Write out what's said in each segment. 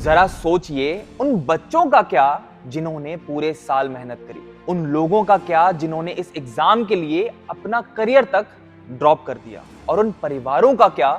जरा सोचिए उन बच्चों का क्या जिन्होंने पूरे साल मेहनत करी, उन लोगों का क्या जिन्होंने इस एग्जाम के लिए अपना करियर तक ड्रॉप कर दिया, और उन परिवारों का क्या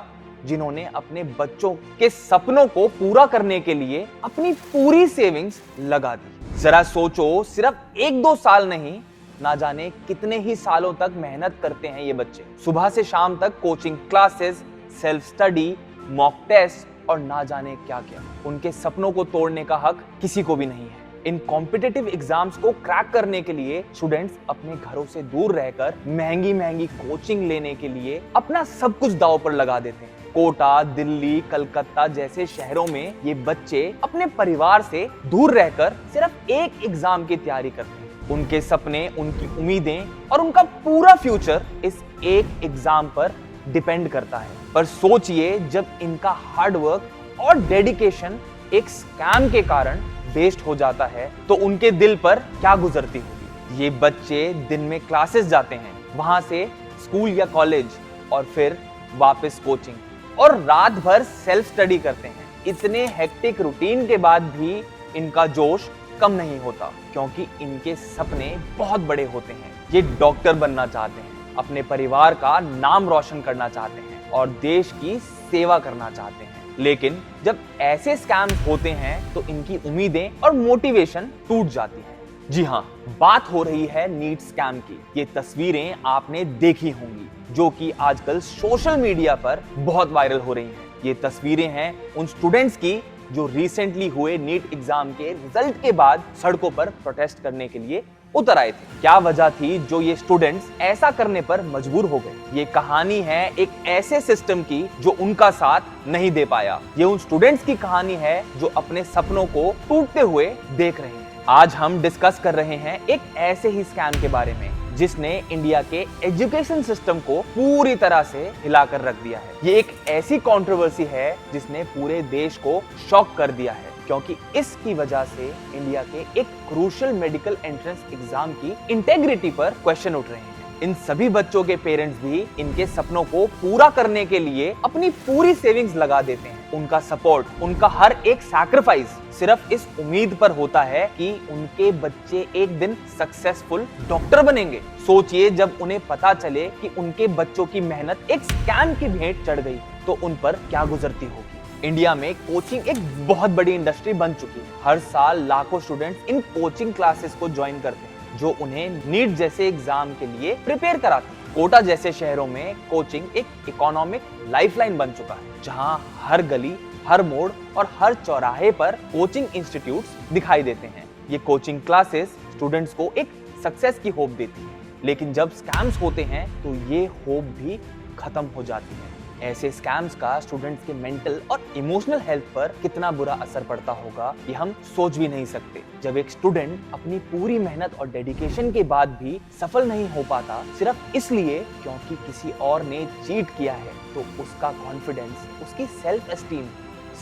जिन्होंने अपने बच्चों के सपनों को पूरा करने के लिए अपनी पूरी सेविंग्स लगा दी। जरा सोचो, सिर्फ एक दो साल नहीं, ना जाने कितने ही सालों तक मेहनत करते हैं ये बच्चे। सुबह से शाम तक coaching classes, self study, mock test और ना जाने क्या क्या। उनके सपनों को तोड़ने का हक किसी को भी नहीं है। इन कॉम्पिटिटिव एग्जाम्स को क्रैक करने के लिए स्टूडेंट्स अपने घरों से दूर रहकर महंगी महंगी कोचिंग लेने के लिए अपना सब कुछ दांव पर लगा देते हैं। कोटा, दिल्ली, कलकत्ता जैसे शहरों में ये बच्चे अपने परिवार से दूर रहकर सिर्फ एक एग्जाम की तैयारी करते हैं। उनके सपने, उनकी उम्मीदें और उनका पूरा फ्यूचर इस एक एग्जाम पर डिपेंड करता है। पर सोचिए, जब इनका हार्ड वर्क और डेडिकेशन एक स्कैम के कारण वेस्ट हो जाता है तो उनके दिल पर क्या गुजरती होगी। ये बच्चे दिन में क्लासेस जाते हैं, वहां से स्कूल या कॉलेज और फिर वापस कोचिंग, और रात भर सेल्फ स्टडी करते हैं। इतने हेक्टिक रूटीन के बाद भी इनका जोश कम नहीं होता, क्योंकि इनके सपने बहुत बड़े होते हैं। ये डॉक्टर बनना चाहते हैं, अपने परिवार का नाम रोशन करना चाहते हैं और देश की सेवा करना चाहते हैं। लेकिन जब ऐसे स्कैम्स होते हैं तो इनकी उम्मीदें और मोटिवेशन टूट जाती है। जी हाँ, बात हो रही है नीट स्कैम की। ये तस्वीरें आपने देखी होंगी, जो कि आजकल सोशल मीडिया पर बहुत वायरल हो रही हैं। ये तस्वीरें हैं उन स्टूडेंट्स की जो रिसेंटली हुए नीट एग्जाम के रिजल्ट के बाद सड़कों पर प्रोटेस्ट करने के लिए उतर आए थे। क्या वजह थी जो ये स्टूडेंट्स ऐसा करने पर मजबूर हो गए? ये कहानी है एक ऐसे सिस्टम की जो उनका साथ नहीं दे पाया। ये उन स्टूडेंट्स की कहानी है जो अपने सपनों को टूटते हुए देख रहे हैं। आज हम डिस्कस कर रहे हैं एक ऐसे ही स्कैम के बारे में जिसने इंडिया के एजुकेशन सिस्टम को पूरी तरह से हिलाकर रख दिया है। ये एक ऐसी कंट्रोवर्सी है जिसने पूरे देश को शॉक कर दिया है, क्योंकि इसकी वजह से इंडिया के एक क्रूशियल मेडिकल एंट्रेंस एग्जाम की इंटेग्रिटी पर क्वेश्चन उठ रहे हैं। इन सभी बच्चों के पेरेंट्स भी इनके सपनों को पूरा करने के लिए अपनी पूरी सेविंग्स लगा देते हैं। उनका सपोर्ट, उनका हर एक सैक्रिफाइस सिर्फ इस उम्मीद पर होता है कि उनके बच्चे एक दिन सक्सेसफुल डॉक्टर बनेंगे। सोचिए, जब उन्हें पता चले कि उनके बच्चों की मेहनत एक स्कैम की भेंट चढ़ गई तो उन पर क्या गुजरती होगी। इंडिया में कोचिंग एक बहुत बड़ी इंडस्ट्री बन चुकी है। हर साल लाखों स्टूडेंट्स इन कोचिंग क्लासेस को ज्वाइन करते हैं, जो उन्हें नीट जैसे एग्जाम के लिए प्रिपेयर कराते हैं। कोटा जैसे शहरों में कोचिंग एक इकोनॉमिक लाइफलाइन बन चुका है, जहां हर गली, हर मोड़ और हर चौराहे पर कोचिंग इंस्टीट्यूट्स दिखाई देते हैं। ये कोचिंग क्लासेस स्टूडेंट्स को एक सक्सेस की होप देती है, लेकिन जब स्कैम्स होते हैं तो ये होप भी खत्म हो जाती है। ऐसे स्कैम्स का स्टूडेंट्स के मेंटल और इमोशनल हेल्थ पर कितना बुरा असर पड़ता होगा, ये हम सोच भी नहीं सकते। जब एक स्टूडेंट अपनी पूरी मेहनत और डेडिकेशन के बाद भी सफल नहीं हो पाता सिर्फ इसलिए क्योंकि किसी और ने चीट किया है, तो उसका कॉन्फिडेंस, उसकी सेल्फ एस्टीम,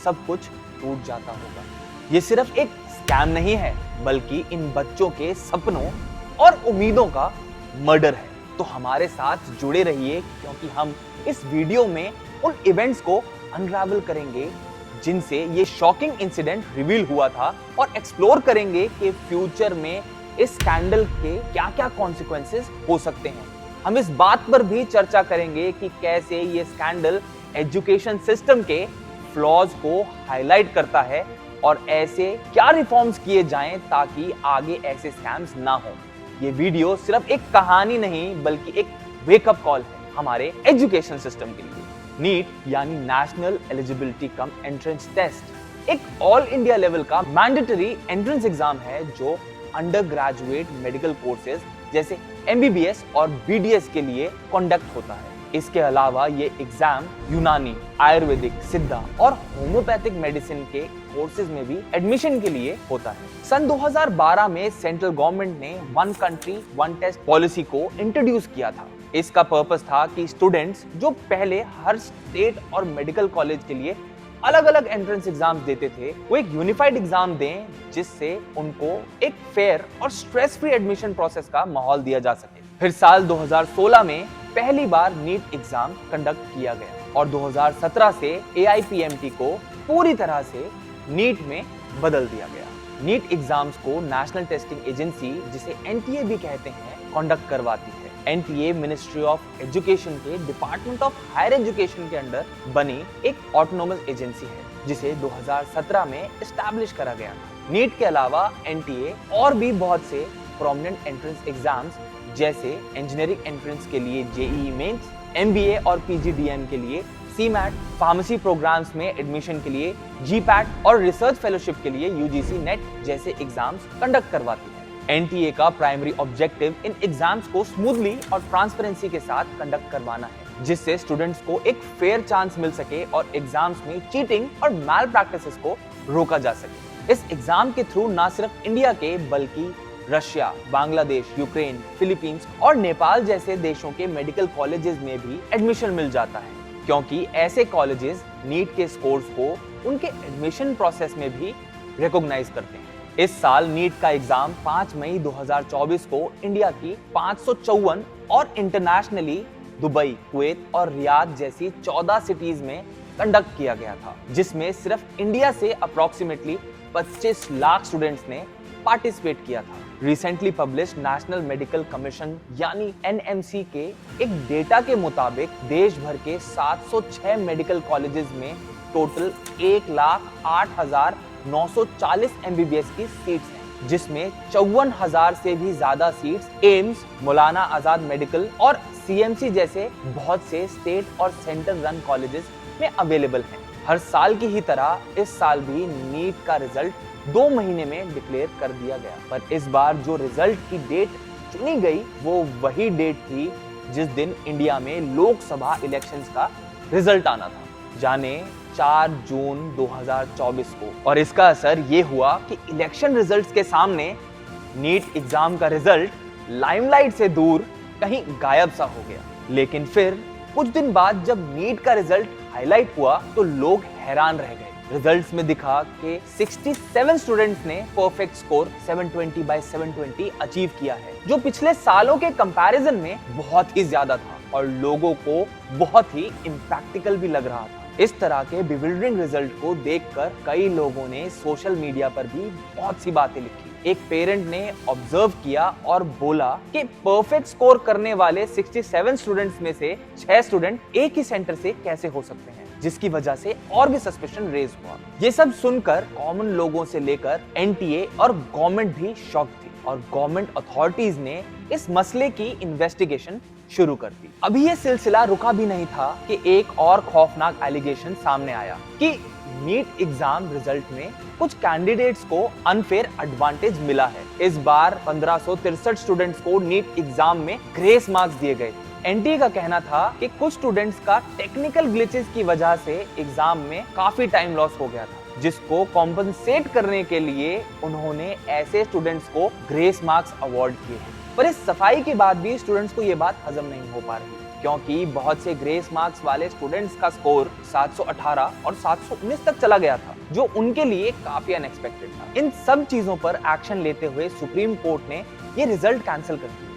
सब कुछ टूट जाता होगा। ये सिर्फ एक स्कैम नहीं है, बल्कि इन बच्चों के सपनों और उम्मीदों का मर्डर है। तो हमारे साथ जुड़े रहिए, क्योंकि हम इस वीडियो में उन इवेंट्स को अनरावल करेंगे जिनसे ये शॉकिंग इंसिडेंट रिवील हुआ था, और एक्सप्लोर करेंगे कि फ्यूचर में इस स्कैंडल के क्या-क्या कॉन्सिक्वेंसेस हो सकते हैं। हम इस बात पर भी चर्चा करेंगे कि कैसे ये स्कैंडल एजुकेशन सिस्टम के फ्लॉज को हाईलाइट करता है और ऐसे क्या रिफॉर्म्स किए जाएं ताकि आगे ऐसे स्कैम्स ना हो। ये वीडियो सिर्फ एक कहानी नहीं, बल्कि एक वेकअप कॉल है हमारे एजुकेशन सिस्टम के लिए। नीट यानी national eligibility cum entrance test एक ऑल इंडिया लेवल का मैंडेटरी एंट्रेंस एग्जाम है जो अंडर ग्रेजुएट मेडिकल कोर्सेज जैसे MBBS और BDS के लिए कंडक्ट होता है। इसके अलावा ये एग्जाम यूनानी, आयुर्वेदिक, सिद्धा और होम्योपैथिक मेडिसिन के कोर्सेज में भी एडमिशन के लिए होता है। सन 2012 में सेंट्रल गवर्नमेंट ने one country one test policy को इंट्रोड्यूस किया था। इसका पर्पस था कि स्टूडेंट्स जो पहले हर स्टेट और मेडिकल कॉलेज के लिए अलग अलग एंट्रेंस एग्जाम्स देते थे, वो एक यूनिफाइड एग्जाम दें जिससे उनको एक फेयर और स्ट्रेस फ्री एडमिशन प्रोसेस का माहौल दिया जा सके। फिर साल 2016 में पहली बार नीट एग्जाम कंडक्ट किया गया और 2017 से AIPMT को पूरी तरह से नीट में बदल दिया गया। नीट एग्जाम्स को नेशनल टेस्टिंग एजेंसी, जिसे एनटीए भी कहते हैं, कंडक्ट करवाती है। एनटीए मिनिस्ट्री ऑफ एजुकेशन के डिपार्टमेंट ऑफ हायर एजुकेशन के अंडर बनी एक ऑटोनोमस एजेंसी है, जिसे 2017 में एस्टैब्लिश करा गया था। नीट के अलावा एनटीए और भी बहुत से प्रोमिनेंट एंट्रेंस एग्जाम्स जैसे इंजीनियरिंग एंट्रेंस के लिए जेईई मेंस, एमबीए और पीजीडीएम के लिए सीमैट, फार्मेसी प्रोग्राम्स में एडमिशन के लिए जीपैट और रिसर्च फेलोशिप के लिए यूजीसी नेट जैसे एग्जाम्स कंडक्ट करवाती है। एनटीए का प्राइमरी ऑब्जेक्टिव इन एग्जाम्स को स्मूथली और ट्रांसपेरेंसी के साथ कंडक्ट करवाना है, जिससे स्टूडेंट्स को एक फेयर चांस मिल सके और एग्जाम्स में चीटिंग और मैल प्रैक्टिसेस को रोका जा सके। इस एग्जाम के थ्रू न सिर्फ इंडिया के बल्कि रशिया, बांग्लादेश, यूक्रेन, फिलीपींस और नेपाल जैसे देशों के मेडिकल कॉलेजेस में भी एडमिशन मिल जाता है, क्योंकि ऐसे कॉलेजेस नीट के स्कोर्स को उनके एडमिशन प्रोसेस में भी रिकॉग्नाइज करते हैं। इस साल नीट का एग्जाम 5 मई 2024 को इंडिया की 554 और इंटरनेशनली दुबई, कुवैत और रियाद जैसी 14 सिटीज में कंडक्ट किया गया था, जिसमें सिर्फ इंडिया से अप्रोक्सीमेटली 25 लाख स्टूडेंट्स ने पार्टिसिपेट किया था। Recently published national medical commission यानी एनएमसी के एक डेटा के मुताबिक देश भर के 706 मेडिकल कॉलेजेस में टोटल 1,08,940 एमबीबीएस की सीट्स हैं, जिसमें 54,000 से भी ज्यादा seats AIIMS, Maulana Azad medical और सीएमसी जैसे बहुत से स्टेट और सेंट्रल रन कॉलेजेस में अवेलेबल हैं। हर साल की ही तरह इस साल भी नीट का रिजल्ट 2 महीने में डिक्लेयर कर दिया गया, पर इस बार जो रिजल्ट की डेट चुनी गई वो वही डेट थी जिस दिन इंडिया में लोकसभा इलेक्शंस का रिजल्ट आना था, जाने 4 जून 2024 को। और इसका असर ये हुआ कि इलेक्शन रिजल्ट्स के सामने नीट एग्जाम का रिजल्ट लाइमलाइट से दूर कहीं गायब सा हो गया। लेकिन फिर कुछ दिन बाद जब नीट का रिजल्ट हाईलाइट हुआ तो लोग हैरान रह गए। रिजल्ट्स में दिखा कि 67 स्टूडेंट्स ने परफेक्ट स्कोर 720/720 अचीव किया है, जो पिछले सालों के कंपैरिजन में बहुत ही ज्यादा था और लोगों को बहुत ही इम्प्रैक्टिकल भी लग रहा था। इस तरह के बिविल्डरिंग रिजल्ट को देखकर कई लोगों ने सोशल मीडिया पर भी बहुत सी बातें लिखी। एक पेरेंट ने ऑब्जर्व किया और बोला कि परफेक्ट स्कोर करने वाले 67 स्टूडेंट्स में से 6 स्टूडेंट एक ही सेंटर से कैसे हो सकते हैं, जिसकी वजह से और भी सस्पेशन रेज हुआ। ये सब सुनकर कॉमन लोगों से लेकर एनटीए और गवर्नमेंट भी शॉक थी और गवर्नमेंट अथॉरिटीज ने इस मसले की इन्वेस्टिगेशन शुरू कर दी। अभी ये सिलसिला रुका भी नहीं था कि एक और खौफनाक एलिगेशन सामने आया कि नीट एग्जाम रिजल्ट में कुछ कैंडिडेट्स को अनफेयर एडवांटेज मिला है। इस बार 1563 स्टूडेंट्स को नीट एग्जाम में ग्रेस मार्क्स दिए गए। एनटीए का कहना था कि कुछ स्टूडेंट्स का टेक्निकल ग्लिचेस की वजह से एग्जाम में काफी टाइम लॉस हो गया था, जिसको कॉम्पनसेट करने के लिए उन्होंने ऐसे स्टूडेंट्स को ग्रेस मार्क्स अवार्ड किए हैं। पर इस सफाई के बाद भी स्टूडेंट्स को ये बात हजम नहीं हो पा रही, क्योंकि बहुत से ग्रेस मार्क्स वाले स्टूडेंट्स का स्कोर 718 और 719 तक चला गया था, जो उनके लिए काफी अनएक्सपेक्टेड था। इन सब चीजों पर एक्शन लेते हुए सुप्रीम कोर्ट ने ये रिजल्ट कैंसिल कर दिया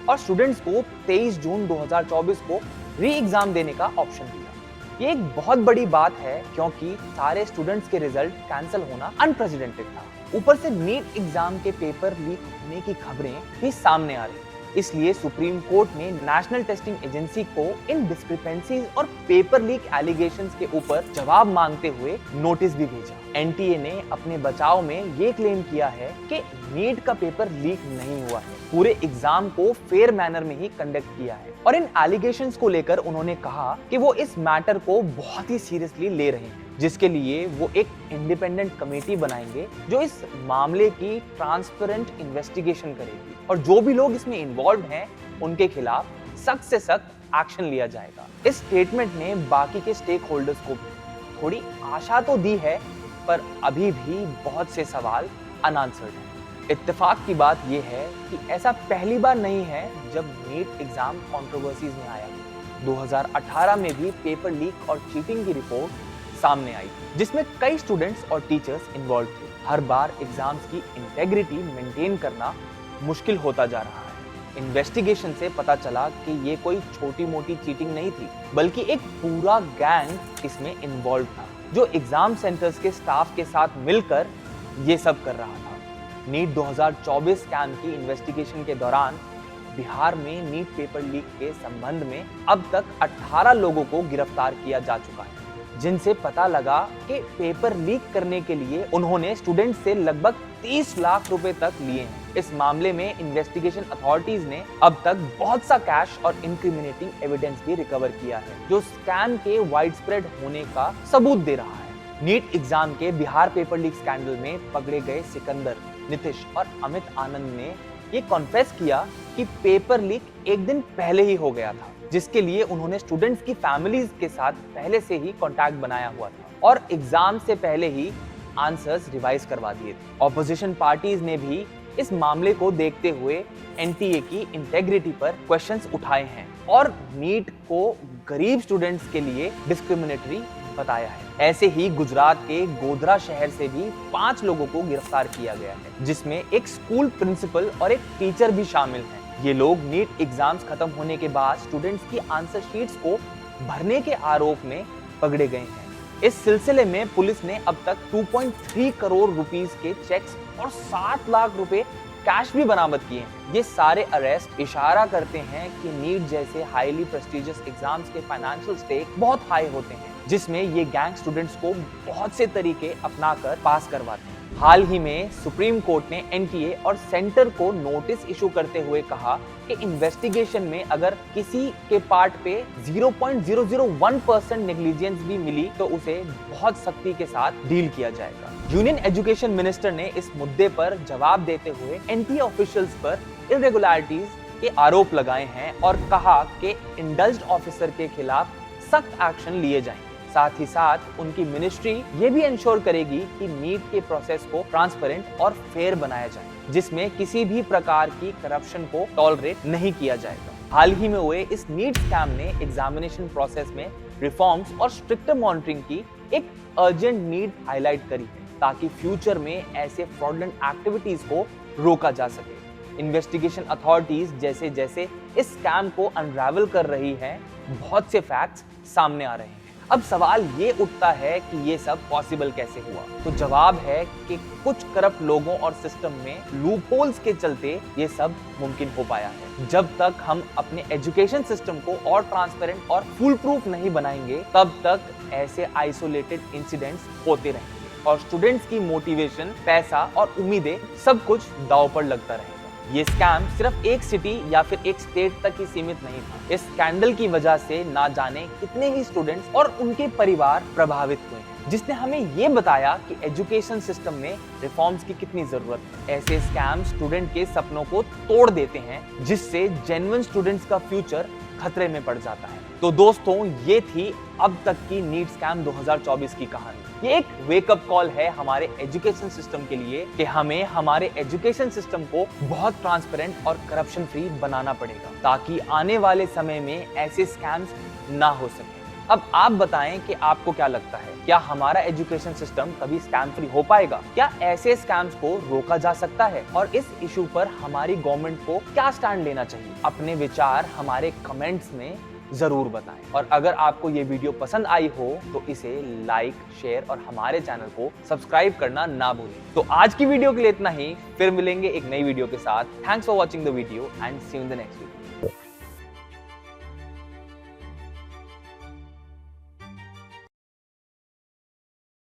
और स्टूडेंट्स को 23 जून 2024 को री एग्जाम देने का ऑप्शन दिया। ये एक बहुत बड़ी बात है, क्योंकि सारे स्टूडेंट्स के रिजल्ट कैंसिल होना अनप्रेसिडेंटेड था। ऊपर से नीट एग्जाम के पेपर लीक होने की खबरें भी सामने आ रही, इसलिए सुप्रीम कोर्ट ने नेशनल टेस्टिंग एजेंसी को इन डिस्क्रिपेंसीज और पेपर लीक एलिगेशंस के ऊपर जवाब मांगते हुए नोटिस भी भेजा। एनटीए ने अपने बचाव में ये क्लेम किया है कि नीट का पेपर लीक नहीं हुआ है, पूरे एग्जाम को फेयर मैनर में ही कंडक्ट किया है। और इन एलिगेशंस को लेकर उन्होंने कहा कि वो इस मैटर को बहुत ही सीरियसली ले रहे हैं, जिसके लिए वो एक इंडिपेंडेंट कमेटी बनाएंगे जो इस मामले की ट्रांसपेरेंट इन्वेस्टिगेशन करेगी और जो भी लोग इसमें इन्वॉल्व हैं उनके खिलाफ सख्त से सख्त एक्शन लिया जाएगा। इस स्टेटमेंट ने बाकी के स्टेक होल्डर्स को भी थोड़ी आशा तो दी है, पर अभी भी बहुत से सवाल अनआंसर्ड हैं। इत्तेफाक की बात यह है कि ऐसा पहली बार नहीं है जब नीट एग्जाम कंट्रोवर्सीज में आया। 2018 में भी पेपर लीक और चीटिंग की रिपोर्ट सामने आई, जिसमें कई स्टूडेंट्स और टीचर्स इन्वॉल्व थे। हर बार एग्जाम्स की इंटेग्रिटी मेंटेन करना मुश्किल होता जा रहा है। इन्वेस्टिगेशन से पता चला कि ये कोई छोटी मोटी चीटिंग नहीं थी, बल्कि एक पूरा गैंग इसमें इन्वॉल्व था, जो एग्जाम सेंटर्स के स्टाफ के साथ मिलकर ये सब कर रहा था। नीट 2024 स्कैम की इन्वेस्टिगेशन के दौरान बिहार में नीट पेपर लीक के संबंध में अब तक 18 लोगों को गिरफ्तार किया जा चुका है, जिनसे पता लगा कि पेपर लीक करने के लिए उन्होंने स्टूडेंट से लगभग 30 लाख रुपए तक लिए हैं। इस मामले में इन्वेस्टिगेशन अथॉरिटीज ने अब तक बहुत सा कैश और इंक्रिमिनेटिंग एविडेंस भी रिकवर किया है, जो स्कैम के वाइड स्प्रेड होने का सबूत दे रहा है। नीट एग्जाम के बिहार पेपर लीक स्कैंडल में पकड़े गए सिकंदर, नीतीश और अमित आनंद ने ये कॉन्फेस किया कि पेपर लीक एक दिन पहले ही हो गया था, जिसके लिए उन्होंने स्टूडेंट्स की फैमिलीज के साथ पहले से ही कांटेक्ट बनाया हुआ था और एग्जाम से पहले ही आंसर्स रिवाइज करवा दिए थे। ऑपोजिशन पार्टीज ने भी इस मामले को देखते हुए एनटीए की इंटेग्रिटी पर क्वेश्चंस उठाए हैं और नीट को गरीब स्टूडेंट्स के लिए डिस्क्रिमिनेटरी बताया है। ऐसे ही गुजरात के गोधरा शहर से भी 5 लोगों को गिरफ्तार किया गया है, जिसमें एक स्कूल प्रिंसिपल और एक टीचर भी शामिल हैं। ये लोग नीट एग्जाम्स खत्म होने के बाद स्टूडेंट्स की आंसर शीट्स को भरने के आरोप में पकड़े गए हैं। इस सिलसिले में पुलिस ने अब तक 2.3 करोड़ रुपीस के चेक्स और 7 लाख रुपए कैश भी बरामद किए हैं। ये सारे अरेस्ट इशारा करते हैं कि नीट जैसे हाईली प्रेस्टिजियस एग्जाम्स के फाइनेंशियल स्टेक बहुत हाई होते हैं, जिसमें ये गैंग स्टूडेंट्स को बहुत से तरीके अपनाकर पास करवाते हैं। हाल ही में सुप्रीम कोर्ट ने एनटीए और सेंटर को नोटिस इशू करते हुए कहा कि इन्वेस्टिगेशन में अगर किसी के पार्ट पे 0.001% नेग्लिजेंस भी मिली तो उसे बहुत सख्ती के साथ डील किया जाएगा। यूनियन एजुकेशन मिनिस्टर ने इस मुद्दे पर जवाब देते हुए एनटीए ऑफिशियल्स पर इरेगुलरिटीज के आरोप लगाए हैं और कहा कि इंडल्ज्ड ऑफिसर के खिलाफ सख्त एक्शन लिए जाएंगे। साथ ही साथ उनकी मिनिस्ट्री ये भी इंश्योर करेगी कि नीट के प्रोसेस को ट्रांसपेरेंट और फेयर बनाया जाए, जिसमें किसी भी प्रकार की करप्शन को टॉलरेट नहीं किया जाएगा। हाल ही में हुए इस नीट स्कैम ने एग्जामिनेशन प्रोसेस में रिफॉर्म्स और स्ट्रिक्टर मॉनिटरिंग की एक अर्जेंट नीड हाईलाइट करी है, ताकि फ्यूचर में ऐसे फ्रॉडलेंट एक्टिविटीज को रोका जा सके। इन्वेस्टिगेशन अथॉरिटीज जैसे जैसे इस स्कैम को अनरावल कर रही है, बहुत से फैक्ट्स सामने आ रहे हैं। अब सवाल ये उठता है कि ये सब पॉसिबल कैसे हुआ? तो जवाब है कि कुछ करप्ट लोगों और सिस्टम में लूपहोल्स के चलते ये सब मुमकिन हो पाया है। जब तक हम अपने एजुकेशन सिस्टम को और ट्रांसपेरेंट और फुल प्रूफ नहीं बनाएंगे, तब तक ऐसे आइसोलेटेड इंसिडेंट्स होते रहेंगे और स्टूडेंट्स की मोटिवेशन, पैसा और उम्मीदें सब कुछ दांव पर लगता रहेगा। ये स्कैम सिर्फ एक सिटी या फिर एक स्टेट तक ही सीमित नहीं था। इस स्कैंडल की वजह से ना जाने कितने ही स्टूडेंट्स और उनके परिवार प्रभावित हुए हैं, जिसने हमें ये बताया कि एजुकेशन सिस्टम में रिफॉर्म्स की कितनी जरूरत है। ऐसे स्कैम स्टूडेंट के सपनों को तोड़ देते हैं, जिससे जेन्युइन स्टूडेंट्स का फ्यूचर खतरे में पड़ जाता है। तो दोस्तों, ये थी अब तक की नीट स्कैम 2024 की कहानी। ये एक वेकअप कॉल है हमारे एजुकेशन सिस्टम के लिए कि हमें हमारे एजुकेशन सिस्टम को बहुत ट्रांसपेरेंट और करप्शन फ्री बनाना पड़ेगा, ताकि आने वाले समय में ऐसे स्कैम्स ना हो सके। अब आप बताएं कि आपको क्या लगता है, क्या हमारा एजुकेशन सिस्टम कभी स्कैम फ्री हो पाएगा? क्या ऐसे स्कैम्स को रोका जा सकता है? और इस इशू पर हमारी गवर्नमेंट को क्या स्टैंड लेना चाहिए? अपने विचार हमारे कमेंट्स में जरूर बताएं। और अगर आपको ये वीडियो पसंद आई हो तो इसे लाइक, शेयर और हमारे चैनल को सब्सक्राइब करना ना भूलें। तो आज की वीडियो के लिए इतना ही, फिर मिलेंगे एक नई वीडियो के साथ। Thanks for watching the video and see you in the next video.